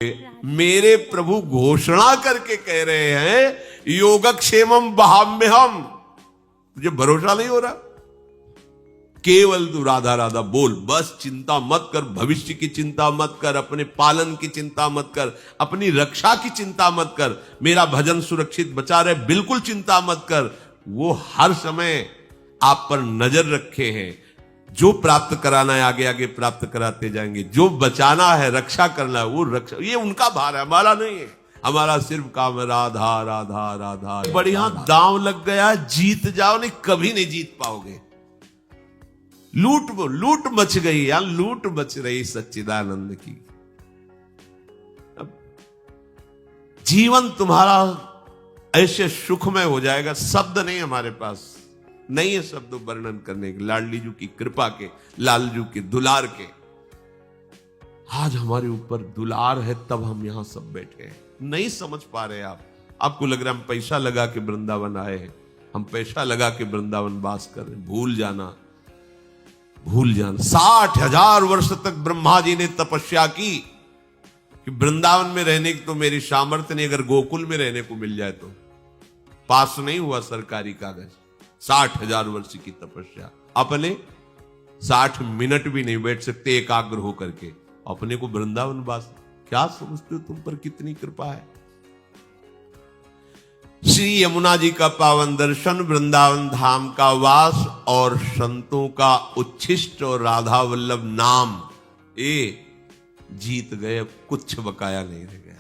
मेरे प्रभु घोषणा करके कह रहे हैं योगक्षेमम वहाम्यहम। तुझे भरोसा नहीं हो रहा? केवल तू राधा राधा बोल, बस चिंता मत कर, भविष्य की चिंता मत कर, अपने पालन की चिंता मत कर, अपनी रक्षा की चिंता मत कर, मेरा भजन सुरक्षित बचा रहे, बिल्कुल चिंता मत कर। वो हर समय आप पर नजर रखे हैं। जो प्राप्त कराना है आगे आगे प्राप्त कराते जाएंगे, जो बचाना है रक्षा करना है वो रक्षा, ये उनका भार है, हमारा नहीं है। हमारा सिर्फ काम है राधा राधा राधा। बढ़िया दांव लग गया, जीत जाओ, नहीं कभी नहीं जीत पाओगे। लूट मच गई, यार लूट मच रही सच्चिदानंद की। अब जीवन तुम्हारा ऐसे सुखमय हो जाएगा, शब्द नहीं हमारे पास, नहीं है शब्द वर्णन करने के, लाडली जी की कृपा के, लालजू के दुलार के। आज हमारे ऊपर दुलार है तब हम यहां सब बैठे हैं। नहीं समझ पा रहे आप, आपको लग रहा है हम पैसा लगा के वृंदावन आए हैं, हम पैसा लगा के वृंदावन वास कर रहे हैं। भूल जाना 60,000 वर्ष तक ब्रह्मा जी ने तपस्या की कि वृंदावन में रहने की तो मेरी सामर्थ्य नहीं, अगर गोकुल में रहने को मिल जाए तो। पास नहीं हुआ सरकारी कागज। 60,000 वर्ष की तपस्या, अपने 60 मिनट भी नहीं बैठ सकते एकाग्र होकर के, अपने को वृंदावन वास। क्या समझते हो तुम पर कितनी कृपा है? श्री यमुना जी का पावन दर्शन, वृंदावन धाम का वास और संतों का उच्छिष्ट और राधा वल्लभ नाम, ये जीत गए, अब कुछ बकाया नहीं रह गया।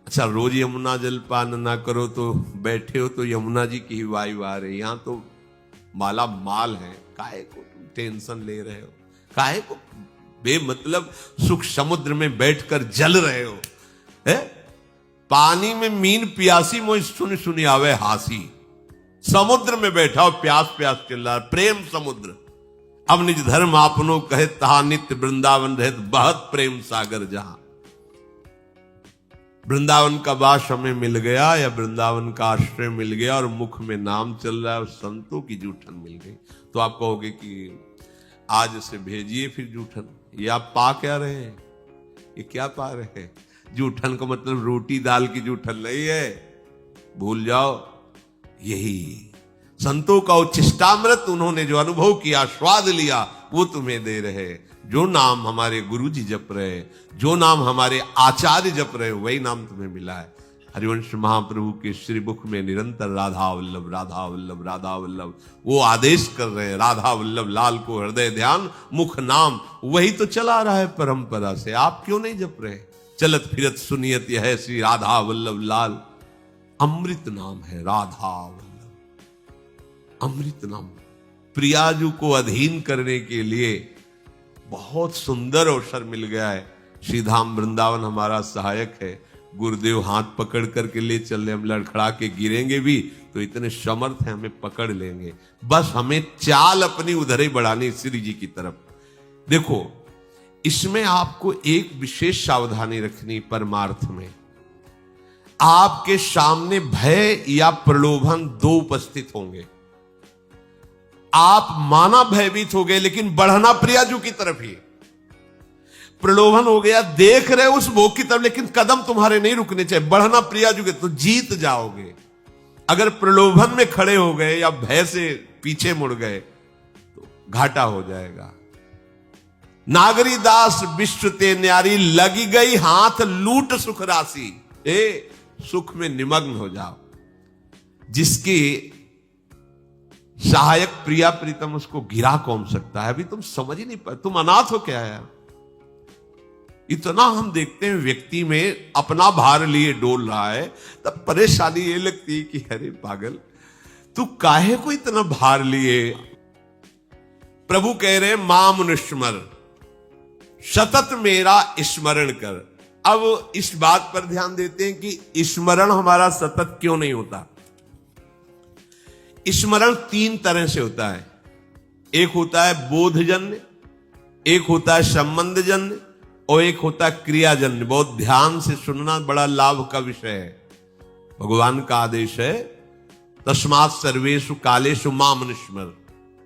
अच्छा, रोज यमुना जलपान ना करो तो बैठे हो तो यमुना जी की ही वायु आ रही, यहां तो माला माल है, काहे को तुम टेंशन ले रहे हो? काहे को बेमतलब सुख समुद्र में बैठकर जल रहे हो? है पानी में मीन प्यासी मोह सुन सुनी आवे हासी। समुद्र में बैठा हो, प्यास प्यास चिल्ला रहा, प्रेम समुद्र। अब निज धर्म आपनो कहे तहा नित्य वृंदावन रहत बहत प्रेम सागर जहां। वृंदावन का वास हमें मिल गया या वृंदावन का आश्रय मिल गया और मुख में नाम चल रहा है और संतों की जूठन मिल गई, तो आप कहोगे कि आज से भेजिए फिर जूठन। ये आप पा क्या रहे हैं? ये क्या पा रहे हैं? जूठन का मतलब रोटी दाल की जूठन नहीं है, भूल जाओ। यही संतों का उच्छिष्टामृत, उन्होंने जो अनुभव किया, स्वाद लिया, वो तुम्हें दे रहे। जो नाम हमारे गुरु जी जप रहे, जो नाम हमारे आचार्य जप रहे, वही नाम तुम्हें मिला है। हरिवंश महाप्रभु के श्री मुख में निरंतर राधा वल्लभ राधा वल्लभ राधा वल्लभ, वो आदेश कर रहे हैं राधा वल्लभ लाल को हृदय ध्यान मुख नाम, वही तो चला रहा है परंपरा से। आप क्यों नहीं जप रहे? चलत फिरत सुनियत यह श्री राधा वल्लभ लाल, अमृत नाम है राधा वल्लभ, अमृत नाम। प्रियाजू को अधीन करने के लिए बहुत सुंदर अवसर मिल गया है। श्रीधाम वृंदावन हमारा सहायक है। गुरुदेव हाथ पकड़ करके ले चल रहे, हम लड़खड़ा के गिरेंगे भी तो इतने समर्थ हैं, हमें पकड़ लेंगे। बस हमें चाल अपनी उधर ही बढ़ानी श्री जी की तरफ। देखो, इसमें आपको एक विशेष सावधानी रखनी। परमार्थ में आपके सामने भय या प्रलोभन दो उपस्थित होंगे। आप माना भयभीत हो गए, लेकिन बढ़ना प्रियाजू की तरफ ही। प्रलोभन हो गया, देख रहे उस भोग की तरफ, लेकिन कदम तुम्हारे नहीं रुकने चाहिए, बढ़ना प्रियाजू के, तो जीत जाओगे। अगर प्रलोभन में खड़े हो गए या भय से पीछे मुड़ गए तो घाटा हो जाएगा। नागरी दास विश्व ते न्यारी, लगी गई हाथ लूट सुख राशि। सुख में निमग्न हो जाओ। जिसकी सहायक प्रिया प्रीतम, उसको गिरा कौन सकता है? अभी तुम समझ ही नहीं पाए, तुम अनाथ हो क्या यार? इतना हम देखते हैं व्यक्ति में अपना भार लिए डोल रहा है, तब परेशानी ये लगती है कि अरे पागल, तू काहे को इतना भार लिए? प्रभु कह रहे माम निस्मर, सतत मेरा स्मरण कर। अब इस बात पर ध्यान देते हैं कि स्मरण हमारा सतत क्यों नहीं होता। स्मरण 3 तरह से होता है। एक होता है बोधजन्य, एक होता है संबंधजन्य और एक होता है क्रियाजन्य। बहुत ध्यान से सुनना, बड़ा लाभ का विषय है। भगवान का आदेश है तस्मात् सर्वेषु कालेषु माम निस्मर,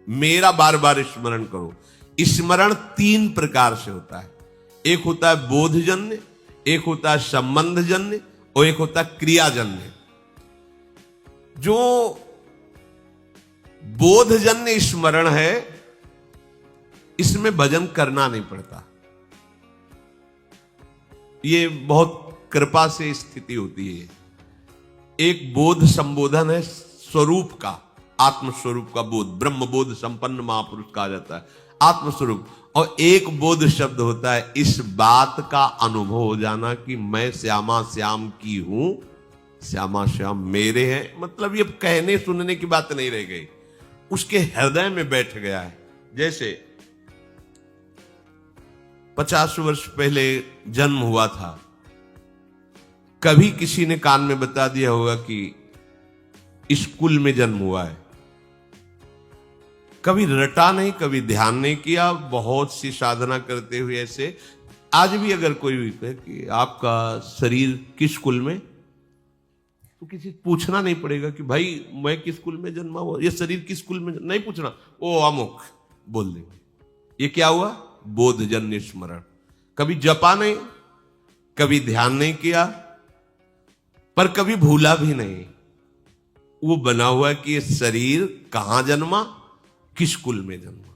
मेरा बार बार स्मरण करो। स्मरण 3 प्रकार से होता है। एक होता है बोधजन्य, एक होता है संबंधजन्य और एक होता है क्रियाजन्य। जो बोधजन्य स्मरण है, इसमें भजन करना नहीं पड़ता। ये बहुत कृपा से स्थिति होती है। एक बोध संबोधन है स्वरूप का, आत्मस्वरूप का बोध, ब्रह्म बोध संपन्न महापुरुष कहा जाता है, आत्मस्वरूप। और एक बोध शब्द होता है इस बात का अनुभव हो जाना कि मैं श्यामा श्याम की हूं, श्यामा श्याम मेरे हैं। मतलब ये कहने सुनने की बात नहीं रह गई, उसके हृदय में बैठ गया है। जैसे 50 वर्ष पहले जन्म हुआ था, कभी किसी ने कान में बता दिया होगा कि स्कूल में जन्म हुआ है, कभी रटा नहीं, कभी ध्यान नहीं किया। बहुत सी साधना करते हुए ऐसे आज भी अगर कोई भी कहे कि आपका शरीर किस कुल में, तो किसी पूछना नहीं पड़ेगा कि भाई मैं किस कुल में जन्मा हुआ, ये शरीर किस कुल में, नहीं पूछना, ओ अमुक बोल देंगे। ये क्या हुआ? बोधजन्य स्मरण। कभी जपा नहीं, कभी ध्यान नहीं किया, पर कभी भूला भी नहीं। वो बना हुआ कि ये शरीर कहां जन्मा, किस कुल में जन्मा।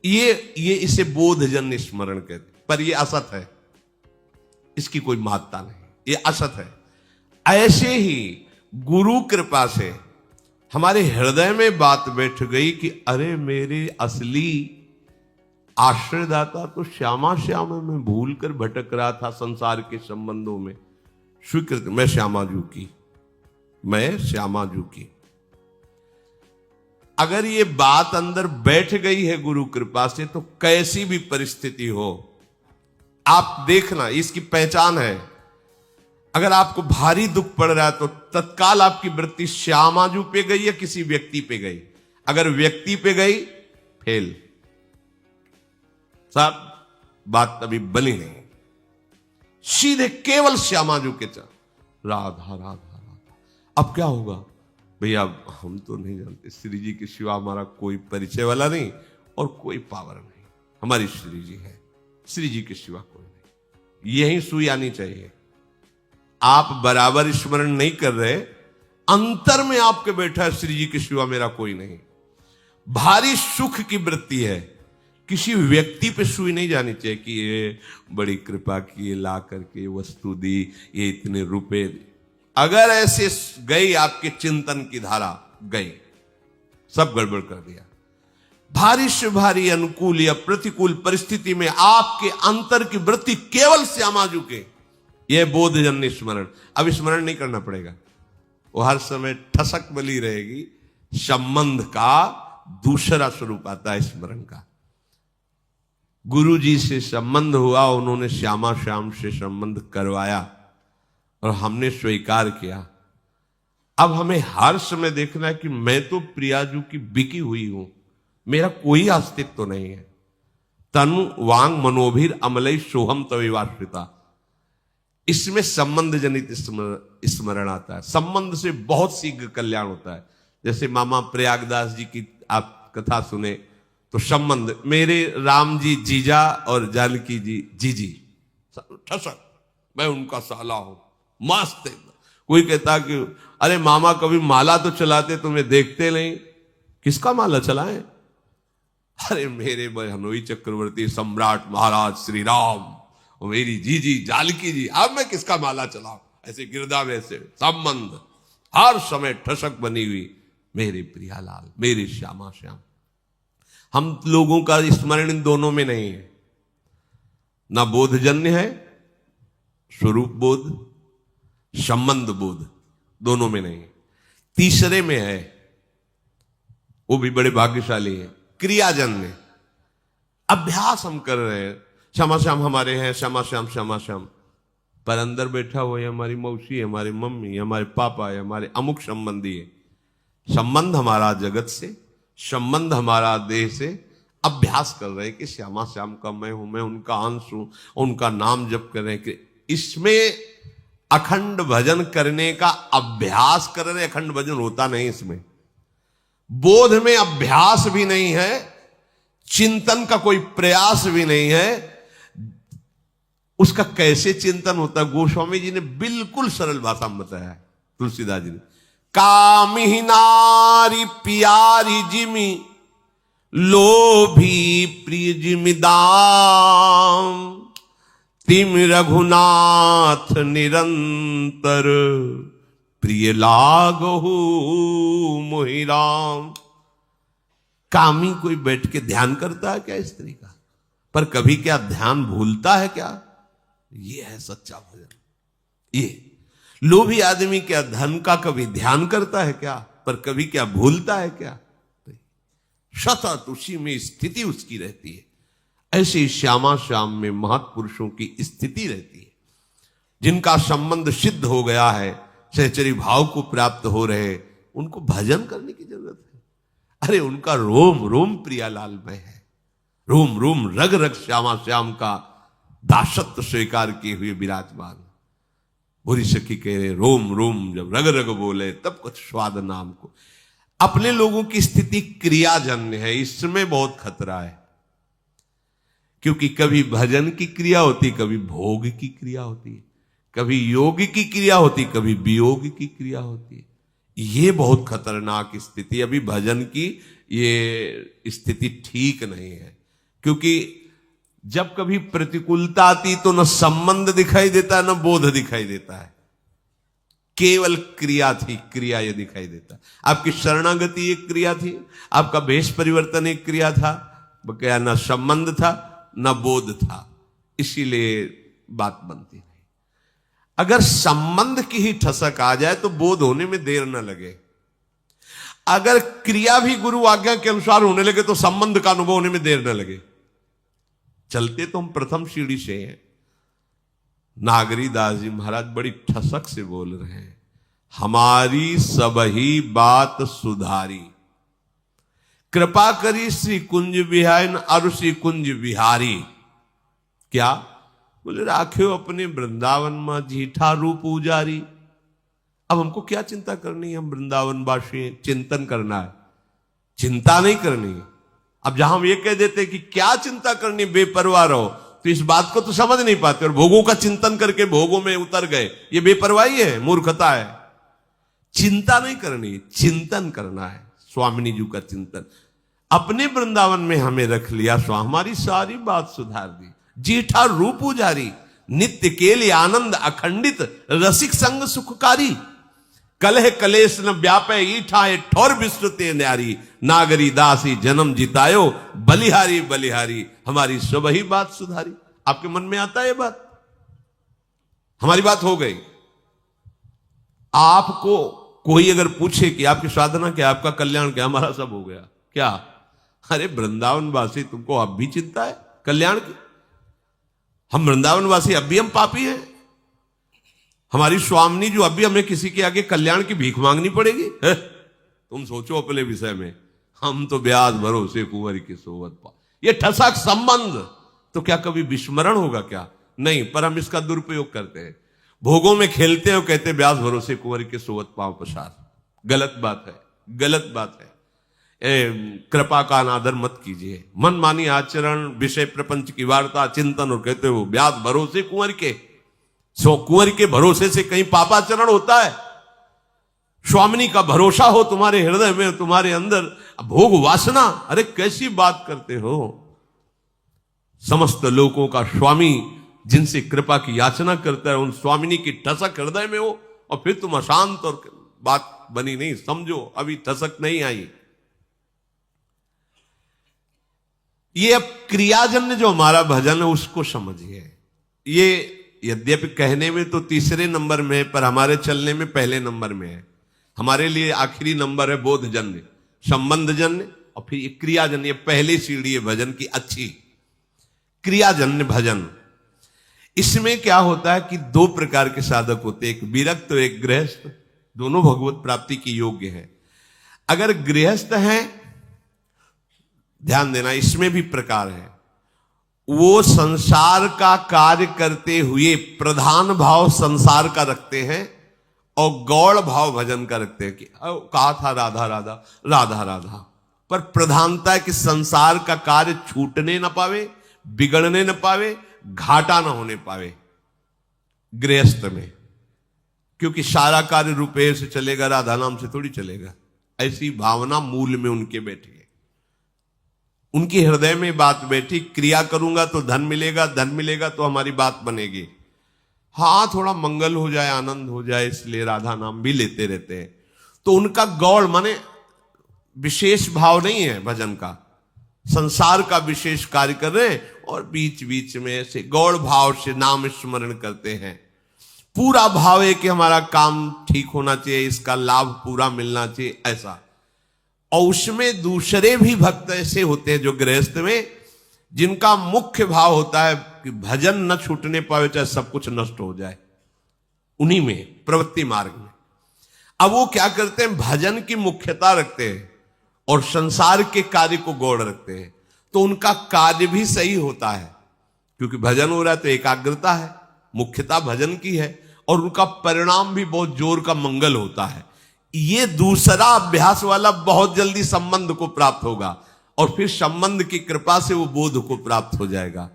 ये इसे बोधजन्य स्मरण कहते, पर ये असत है, इसकी कोई महत्ता नहीं, ये असत है। ऐसे ही गुरु कृपा से हमारे हृदय में बात बैठ गई कि अरे मेरे असली आश्रयदाता तो श्यामा श्याम है, मैं भूल कर भटक रहा था संसार के संबंधों में। स्वीकृत, मैं श्यामाजू की, मैं श्यामाजू की। अगर ये बात अंदर बैठ गई है गुरु कृपा से, तो कैसी भी परिस्थिति हो आप देखना, इसकी पहचान है। अगर आपको भारी दुख पड़ रहा है तो तत्काल आपकी वृत्ति श्यामाजू पे गई या किसी व्यक्ति पे गई। अगर व्यक्ति पे गई फेल, साहब बात अभी बनी नहीं, सीधे केवल श्यामाजू के चल, राधा राधा राधा। अब क्या होगा भैया, हम तो नहीं जानते, श्री जी के सिवा हमारा कोई परिचय वाला नहीं और कोई पावर नहीं, हमारी श्री जी है, श्री जी के सिवा कोई नहीं। यही सुई आनी चाहिए। आप बराबर स्मरण नहीं कर रहे, अंतर में आपके बैठा है श्री जी के सिवा मेरा कोई नहीं। भारी सुख की वृत्ति है, किसी व्यक्ति पे सुई नहीं जानी चाहिए कि ये बड़ी कृपा की, ला करके वस्तु दी, ये इतने रुपए। अगर ऐसे गई आपके चिंतन की धारा, गई, सब गड़बड़ कर दिया। भारी से भारी अनुकूल या प्रतिकूल परिस्थिति में आपके अंतर की वृत्ति केवल श्यामाजू के, यह बोधजन्य स्मरण। अब स्मरण नहीं करना पड़ेगा, वो हर समय ठसक बली रहेगी। संबंध का दूसरा स्वरूप आता है स्मरण का। गुरु जी से संबंध हुआ, उन्होंने श्यामा श्याम से संबंध करवाया और हमने स्वीकार किया। अब हमें हर समय देखना है कि मैं तो प्रियाजू की बिकी हुई हूं, मेरा कोई अस्तित्व तो नहीं है। तनु वांग मनोभीर अमलई सोहम तविवाश्रिता, इसमें संबंध जनित स्मरण आता है। संबंध से बहुत शीघ्र कल्याण होता है। जैसे मामा प्रयागदास जी की आप कथा सुने तो संबंध, मेरे राम जी जीजा और जानकी जी जीजी, ठसक, मैं उनका साला हूं, मस्त एकदम। कोई कहता कि अरे मामा कभी माला तो चलाते, तुम्हें देखते नहीं, किसका माला चलाएं? अरे मेरे बहनोई चक्रवर्ती सम्राट महाराज श्री राम और मेरी जीजी जानकी जी, अब मैं किसका माला चलाऊं? ऐसे गिरदा में से संबंध हर समय ठसक बनी हुई, मेरे प्रियालाल, मेरे श्यामा श्याम। हम लोगों का स्मरण इन दोनों में नहीं है, ना बोधजन्य है, स्वरूप बोध, संबंध बोध, दोनों में नहीं। तीसरे में है, वो भी बड़े भाग्यशाली है, क्रियाजन्य। अभ्यास हम कर रहे हैं, श्यामा श्याम हमारे हैं, श्यामा श्याम श्यामा श्याम, पर अंदर बैठा हुआ है हमारी मौसी है, हमारी मम्मी, हमारे पापा है, हमारे अमुक संबंधी है। संबंध हमारा जगत से, संबंध हमारा देह से। अभ्यास कर रहे हैं कि श्यामा श्याम का मैं हूं, मैं उनका अंश हूं, उनका नाम जप कर रहे हैं कि इसमें अखंड भजन करने का अभ्यास कर रहे। अखंड भजन होता नहीं इसमें, बोध में अभ्यास भी नहीं है, चिंतन का कोई प्रयास भी नहीं है। उसका कैसे चिंतन होता है, गोस्वामी जी ने बिल्कुल सरल भाषा में बताया है, तुलसीदास जी ने। कामिही नारी प्यारी जिमी, लोभी प्रिय जिमि दाम, तिम रघुनाथ निरंतर, प्रिय लागहु मोहि राम। कामी कोई बैठ के ध्यान करता है क्या स्त्री का? पर कभी क्या ध्यान भूलता है क्या? ये है सच्चा भजन। ये लोभी आदमी क्या धन का कभी ध्यान करता है क्या? पर कभी क्या भूलता है क्या? सतत उसी में स्थिति उसकी रहती है। ऐसे श्यामा श्याम में महापुरुषों की स्थिति रहती है, जिनका संबंध सिद्ध हो गया है, सहचरी भाव को प्राप्त हो रहे, उनको भजन करने की जरूरत है। अरे उनका रोम रोम प्रियालाल में है, रोम रोम रग रग श्यामा श्याम का दासत्व स्वीकार किए हुए विराजमान। बुरी सखी कह रहे रोम रोम जब रग रग बोले तब कुछ स्वाद नाम को। अपने लोगों की स्थिति क्रियाजन्य है, इसमें बहुत खतरा है, क्योंकि कभी भजन की क्रिया होती, कभी भोग की क्रिया होती है, कभी योग की क्रिया होती, कभी वियोग की क्रिया होती है। ये बहुत खतरनाक स्थिति। अभी भजन की ये स्थिति ठीक नहीं है, क्योंकि जब कभी प्रतिकूलता आती तो न संबंध दिखाई देता है, न बोध दिखाई देता है, केवल क्रिया थी, क्रिया ये दिखाई देता। आपकी शरणागति एक क्रिया थी, आपका भेष परिवर्तन एक क्रिया था, क्या न संबंध था न बोध था, इसीलिए बात बनती नहीं। अगर संबंध की ही ठसक आ जाए तो बोध होने में देर न लगे। अगर क्रिया भी गुरु आज्ञा के अनुसार होने लगे तो संबंध का अनुभव होने में देर न लगे। चलते तो हम प्रथम सीढ़ी से हैं। नागरी दास जी महाराज बड़ी ठसक से बोल रहे हैं, हमारी सबही बात सुधारी, कृपा करी श्री कुंज बिहाइन और श्री कुंज बिहारी। क्या बोले? राख्यो अपने वृंदावन में जीठा रूप उजारी। अब हमको क्या चिंता करनी है? हम वृंदावन वासी हैं, चिंतन करना है, चिंता नहीं करनी है। अब जहां हम ये कह देते कि क्या चिंता करनी, बेपरवाह रहो, तो इस बात को तो समझ नहीं पाते और भोगों का चिंतन करके भोगों में उतर गए। ये बेपरवाही है, मूर्खता है। चिंता नहीं करनी, चिंतन करना है, स्वामिनी जी का चिंतन। अपने वृंदावन में हमें रख लिया, सो हमारी सारी बात सुधार दी। जीठा रूप उजारी, नित्य केली आनंद अखंडित, रसिक संग सुखकारी, कलह कलेश न व्यापे ईठाए ठोर विस्तृते न्यारी, नागरी दासी जन्म जितायो, बलिहारी बलिहारी, हमारी सब ही बात सुधारी। आपके मन में आता है ये बात? हमारी बात हो गई। आपको कोई अगर पूछे कि आपकी साधना क्या, आपका कल्याण क्या, हमारा सब हो गया क्या? अरे वृंदावन वासी, तुमको अब भी चिंता है कल्याण की? हम वृंदावन वासी अब भी हम पापी हैं? हमारी स्वामिनी जो अभी हमें किसी के आगे कल्याण की भीख मांगनी पड़ेगी है? तुम सोचो अपने विषय में। हम तो ब्याज भरोसे कुंवर की सोवत पा। ये ठसक संबंध तो क्या कभी विस्मरण होगा क्या? नहीं, पर हम इसका दुरुपयोग करते हैं, भोगों में खेलते हैं और कहते हैं ब्याज भरोसे कुंवर के सोवत पांव पसार। गलत बात है, गलत बात है। कृपा का अनादर मत कीजिए। मनमानी आचरण, विषय प्रपंच की वार्ता, चिंतन और कहते हो ब्याज भरोसे कुंवर के, सो कुंवर के भरोसे से कहीं पापाचरण होता है? स्वामिनी का भरोसा हो तुम्हारे हृदय में, तुम्हारे अंदर भोग वासना, अरे कैसी बात करते हो? समस्त लोगों का स्वामी जिनसे कृपा की याचना करता है, उन स्वामिनी की ठसक हृदय में हो और फिर तुम अशांत, और बात बनी नहीं। समझो अभी ठसक नहीं आई। ये अब क्रियाजन्य जो हमारा भजन है उसको समझिए। ये यद्यपि कहने में तो तीसरे नंबर में है, पर हमारे चलने में पहले नंबर में है। हमारे लिए आखिरी नंबर है बोधजन्य, संबंधजन्य, और फिर ये क्रियाजन्य। पहली सीढ़ी है भजन की अच्छी, क्रियाजन्य भजन। इसमें क्या होता है कि दो प्रकार के साधक होते हैं, एक विरक्त और एक गृहस्थ। दोनों भगवत प्राप्ति के योग्य है। अगर गृहस्थ हैं, ध्यान देना, इसमें भी प्रकार है। वो संसार का कार्य करते हुए प्रधान भाव संसार का रखते हैं और गौड़ भाव भजन का रखते हैं। कि कहा था राधा राधा राधा राधा, पर प्रधानता है कि संसार का कार्य छूटने न पावे, बिगड़ने न पावे, घाटा ना होने पावे गृहस्थ में, क्योंकि सारा कार्य रुपये से चलेगा, राधा नाम से थोड़ी चलेगा। ऐसी भावना मूल में उनके बैठी है, उनके हृदय में बात बैठी, क्रिया करूंगा तो धन मिलेगा, धन मिलेगा तो हमारी बात बनेगी। हाँ, थोड़ा मंगल हो जाए, आनंद हो जाए, इसलिए राधा नाम भी लेते रहते हैं। तो उनका गौड़ माने विशेष भाव नहीं है भजन का, संसार का विशेष कार्य कर रहे हैं और बीच बीच में ऐसे गौड़ भाव से नाम स्मरण करते हैं। पूरा भाव है कि हमारा काम ठीक होना चाहिए, इसका लाभ पूरा मिलना चाहिए, ऐसा। और उसमें दूसरे भी भक्त ऐसे होते हैं जो गृहस्थ में, जिनका मुख्य भाव होता है कि भजन न छूटने पावे, चाहे सब कुछ नष्ट हो जाए, उन्हीं में प्रवृत्ति मार्ग में। अब वो क्या करते हैं, भजन की मुख्यता रखते हैं और संसार के कार्य को गौड़ रखते हैं। तो उनका कार्य भी सही होता है, क्योंकि भजन हो रहा है तो एकाग्रता है, मुख्यता भजन की है, और उनका परिणाम भी बहुत जोर का मंगल होता है। ये दूसरा अभ्यास वाला बहुत जल्दी संबंध को प्राप्त होगा और फिर संबंध की कृपा से वो बोध को प्राप्त हो जाएगा।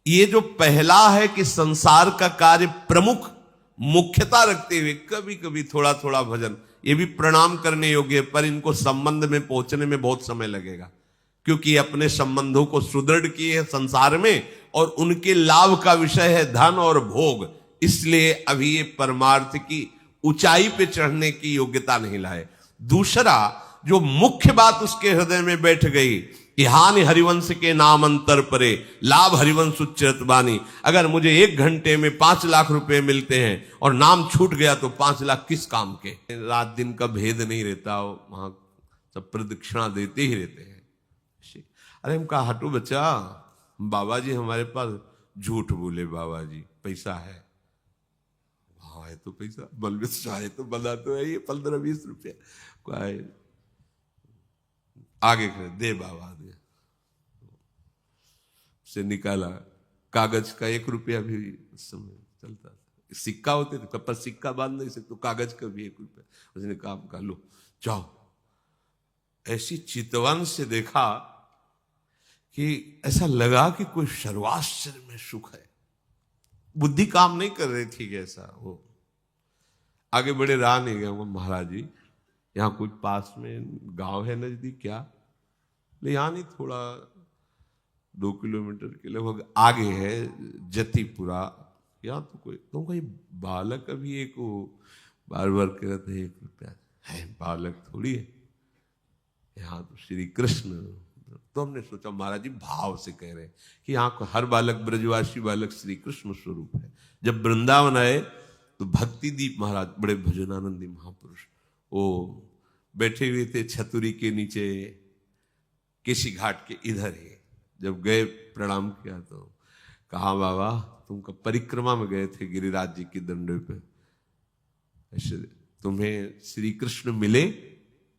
ये जो पहला है कि संसार का कार्य प्रमुख मुख्यता रखते हुए कभी कभी थोड़ा थोड़ा भजन, ये भी प्रणाम करने योग्य है, पर इनको संबंध में पहुंचने में बहुत समय लगेगा, क्योंकि अपने संबंधों को सुदृढ़ किए हैं संसार में और उनके लाभ का विषय है धन और भोग, इसलिए अभी ये परमार्थ की ऊंचाई पे चढ़ने की योग्यता नहीं लाए। दूसरा जो मुख्य बात उसके हृदय में बैठ गई, हानि हरिवंश के नाम अंतर परे, लाभ हरिवंश उच्चरत बानी। अगर मुझे 1 घंटे में 5 लाख रुपए मिलते हैं और नाम छूट गया तो 5 लाख किस काम के। रात दिन का भेद नहीं रहता, वहां सब प्रदक्षिणा देते ही रहते हैं। अरे हम कहा, हटो बच्चा, बाबा जी हमारे पास झूठ बोले, बाबा जी पैसा है, हाँ है तो पैसा, बलवे चाहे तो बना तो है, ये 15-20 रुपया आगे कर दे बाबा, दे से निकाला। कागज का 1 रुपया भी उस समय चलता था, सिक्का होते थे, पर सिक्का बांध नहीं सकते, तो कागज का भी 1 रुपया। उसने कहा लो जाओ। ऐसी चितवन से देखा कि ऐसा लगा कि कोई सर्वाश्चर्य में सुख है, बुद्धि काम नहीं कर रही थी ऐसा। वो आगे बड़े रहा नहीं गया, महाराज जी यहाँ कुछ पास में गांव है नजदीक क्या? ले यहाँ नहीं, थोड़ा 2 किलोमीटर के लगभग आगे है जतीपुरा, यहाँ तो कोई बालक अभी एक बार बार कह रहे थे 1 रुपया है, बालक थोड़ी है, यहाँ तो श्री कृष्ण। तो हमने सोचा महाराज जी भाव से कह रहे हैं कि यहाँ को हर बालक ब्रजवासी बालक श्री कृष्ण स्वरूप है। जब वृंदावन आए तो भक्ति दीप महाराज, बड़े भजनानंदी महापुरुष, वो बैठे हुए थे छतुरी के नीचे, केसी घाट के इधर ही। जब गए प्रणाम किया तो कहा, बाबा तुम कब परिक्रमा में गए थे गिरिराज जी की दंडे पे, ऐसे तुम्हें श्री कृष्ण मिले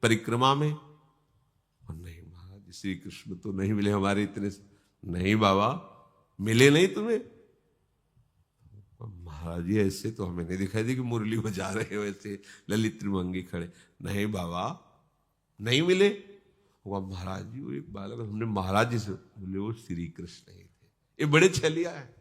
परिक्रमा में? और नहीं महाराज, श्री कृष्ण तो नहीं मिले हमारे इतने। नहीं बाबा, मिले नहीं तुम्हें? महाराज जी ऐसे तो हमें नहीं दिखाई दी कि मुरली बजा रहे हो, ऐसे ललित त्रिभंगी खड़े। नहीं बाबा, नहीं मिले। वो महाराज जी वो एक बालक, हमने महाराज जी से बोले वो श्री कृष्ण ही थे। ये बड़े छलिया है,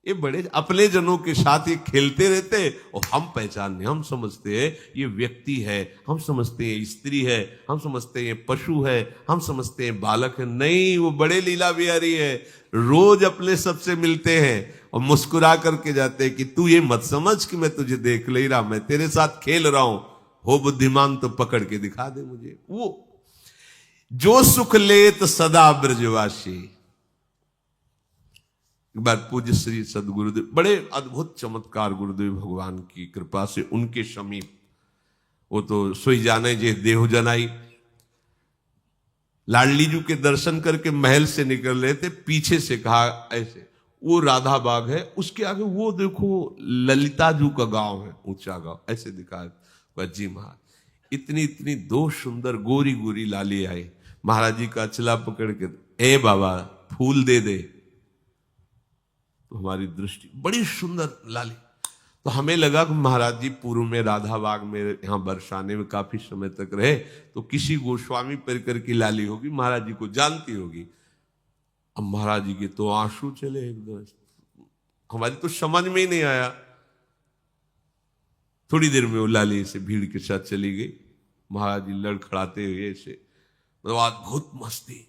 ये बड़े अपने जनों के साथ ये खेलते रहते, और हम पहचानने, हम समझते हैं ये व्यक्ति है, हम समझते हैं स्त्री है, हम समझते हैं पशु है, हम समझते हैं बालक है। नहीं, वो बड़े लीला बिहारी है, रोज अपने सबसे मिलते हैं और मुस्कुरा करके जाते हैं कि तू ये मत समझ कि मैं तुझे देख ले रहा, मैं तेरे साथ खेल रहा हूं, हो बुद्धिमान तो पकड़ के दिखा दे मुझे। वो जो सुख लेत सदा ब्रजवासी। एक बार पूज्य श्री सदगुरुदेव, बड़े अद्भुत चमत्कार गुरुदेव भगवान की कृपा से उनके समीप, वो तो सोई जाने जे देह जनाई, लाडली जी के दर्शन करके महल से निकल रहे थे, पीछे से कहा ऐसे, वो राधा बाग है, उसके आगे वो देखो ललिता जू का गांव है, ऊंचा गांव, ऐसे दिखा। जी महाराज, इतनी इतनी 2 सुंदर गोरी गोरी लाली आई, महाराज जी का अचला पकड़ के, ए बाबा फूल दे दे। तो हमारी दृष्टि, बड़ी सुंदर लाली। तो हमें लगा कि महाराज जी पूर्व में राधा बाग में यहाँ बरसाने में काफी समय तक रहे, तो किसी गोस्वामी परिकर की लाली होगी, महाराज जी को जानती होगी। अब महाराज जी के तो आंसू चले एकदम, हमारी तो समझ में ही नहीं आया। थोड़ी देर में वो लाली से भीड़ के साथ चली गई। महाराज जी लड़खड़ाते हुए ऐसे, मतलब अद्भुत मस्ती।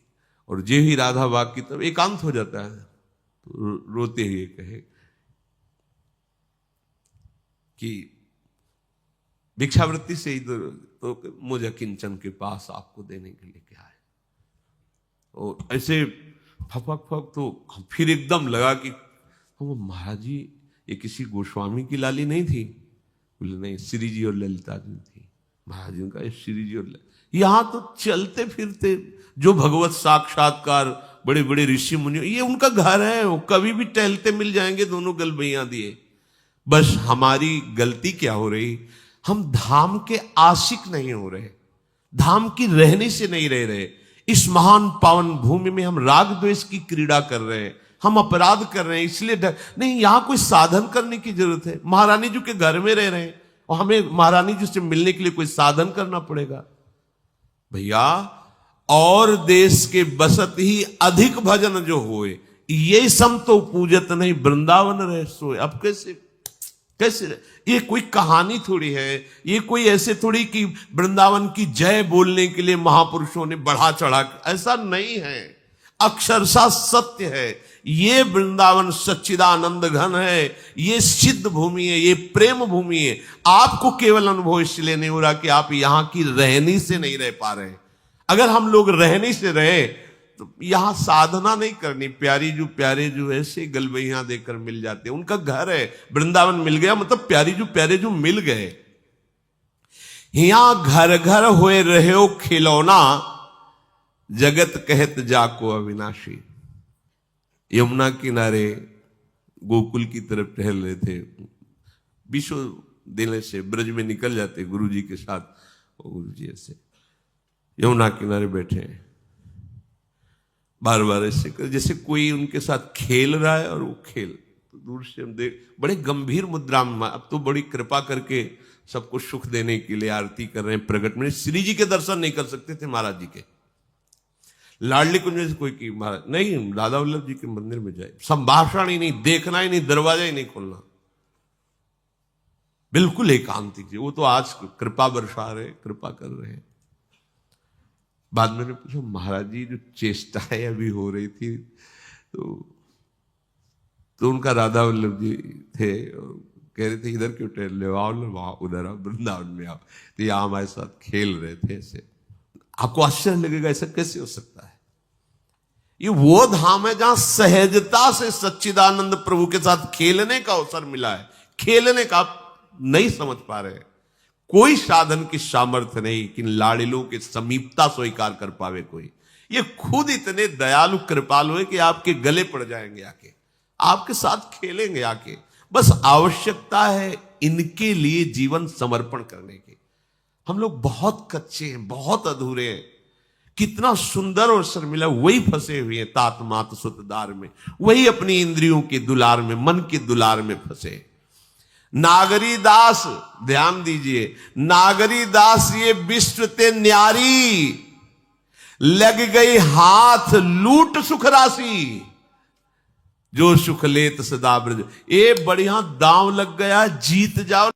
और जे ही राधा बाग की तरफ एकांत हो जाता है तो रोते हुए कहे कि भिक्षावृत्ति से इधर, तो मुझे किंचन के पास आपको देने के लिए क्या है। और ऐसे फपक फक, तो फिर एकदम लगा कि महाराज जी ये किसी गोस्वामी की लाली नहीं थी। बोले नहीं, श्री जी और ललिता जी थी। महाराज जी का श्री जी और यहां तो चलते फिरते जो भगवत साक्षात्कार बड़े बड़े ऋषि मुनि, ये उनका घर है, वो कभी भी टहलते मिल जाएंगे दोनों गलबैया दिए। बस हमारी गलती क्या हो रही, हम धाम के आशिक नहीं हो रहे, धाम की रहने से नहीं रह रहे। इस महान पावन भूमि में हम राग द्वेष की क्रीड़ा कर रहे हैं, हम अपराध कर रहे हैं। इसलिए नहीं, यहां कोई साधन करने की जरूरत है। महारानी जी के घर में रह रहे हैं और हमें महारानी जी से मिलने के लिए कोई साधन करना पड़ेगा। भैया, और देश के बसत ही अधिक भजन जो होए, ये सम तो पूजत नहीं वृंदावन रह सोए। अब कैसे ये कोई कहानी थोड़ी है, ये कोई ऐसे थोड़ी कि वृंदावन की जय बोलने के लिए महापुरुषों ने बढ़ा चढ़ा, ऐसा नहीं है। अक्षरशः सत्य है। ये वृंदावन सच्चिदानंद घन है, ये सिद्ध भूमि है, ये प्रेम भूमि है। आपको केवल अनुभव इसलिए नहीं हो रहा कि आप यहां की रहनी से नहीं रह पा रहे। अगर हम लोग रहने से रहे तो यहां साधना नहीं करनी। प्यारे जो ऐसे गलबैया देकर मिल जाते, उनका घर है, वृंदावन मिल गया मतलब प्यारे जो मिल गए। यहां घर घर होए रहे हो खिलौना, जगत कहत जाको अविनाशी। यमुना किनारे गोकुल की तरफ टहल रहे थे, विश्व देने से ब्रज में निकल जाते गुरु जी के साथ। गुरु जी ऐसे यमुना किनारे बैठे हैं, बार बार ऐसे कर जैसे कोई उनके साथ खेल रहा है, और वो खेल तो दूर से हम देख, बड़े गंभीर मुद्रा में। अब तो बड़ी कृपा करके सबको सुख देने के लिए आरती कर रहे हैं प्रगट में। श्री जी के दर्शन नहीं कर सकते थे महाराज जी के, लाडली कुंज से कोई की महाराज नहीं, दादा वल्लभ जी के मंदिर में जाए, संभाषण ही नहीं, देखना ही नहीं, दरवाजा ही नहीं खोलना, बिल्कुल एकांतिक। वो तो आज कृपा बरसा रहे, कृपा कर रहे हैं। बाद में पूछा महाराज जी जो चेष्टाएं अभी हो रही थी, तो उनका राधा वल्लभ जी थे, कह रहे थे इधर क्यों टहल रहे हो, आओ ना वहां, उधर आओ, वृंदावन में आओ। तो यहाँ हमारे साथ खेल रहे थे ऐसे। आपको आश्चर्य लगेगा ऐसा कैसे हो सकता है। ये वो धाम है जहां सहजता से सच्चिदानंद प्रभु के साथ खेलने का अवसर मिला है। खेलने का आप नहीं समझ पा रहे। कोई साधन की सामर्थ्य नहीं कि लाड़िलों के समीपता स्वीकार कर पावे कोई। ये खुद इतने दयालु कृपालु है कि आपके गले पड़ जाएंगे आके, आपके साथ खेलेंगे आके। बस आवश्यकता है इनके लिए जीवन समर्पण करने की। हम लोग बहुत कच्चे हैं, बहुत अधूरे हैं। कितना सुंदर अवसर मिला, वही फंसे हुए हैं तात मात सुतदार में, वही अपनी इंद्रियों के दुलार में, मन के दुलार में फंसे। नागरी दास, ध्यान दीजिए, नागरी दास ये विश्व ते न्यारी, लग गई हाथ लूट सुख राशि, जो सुख लेत सदा ब्रज। ये बढ़िया दांव लग गया, जीत जाओ।